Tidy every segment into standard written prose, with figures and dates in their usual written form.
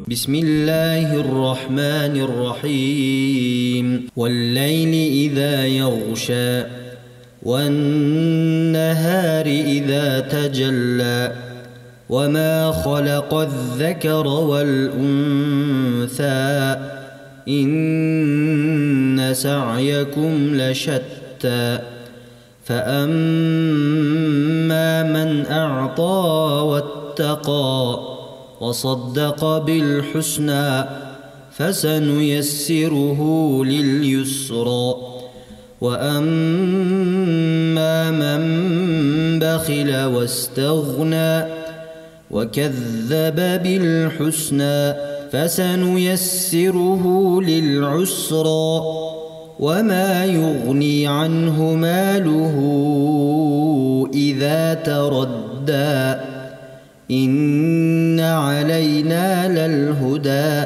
بسم الله الرحمن الرحيم والليل إذا يغشى والنهار إذا تجلى وما خلق الذكر والأنثى إن سعيكم لشتى فأما من أعطى واتقى وصدق بالحسنى فسنيسره لليسرى وأما من بخل واستغنى وكذب بالحسنى فسنيسره للعسرى وما يغني عنه ماله إذا تردى إن علينا للهدى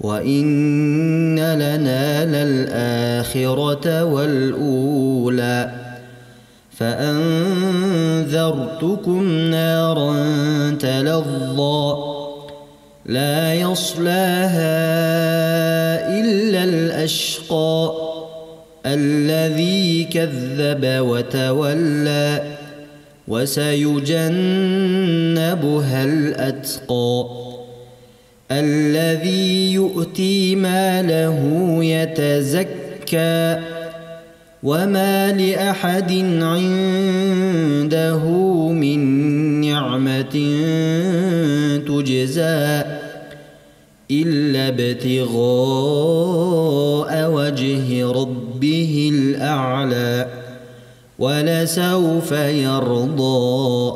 وإن لنا للآخرة والأولى فأنذرتكم نارا تلظى لا يصلاها إلا الأشقى الذي كذب وتولى وسيجنبها الأتقى الذي يؤتي ماله يتزكى وما لأحد عنده من نعمة تجزى إلا ابتغاء وجه ربه الأعلى ولسوف يرضى.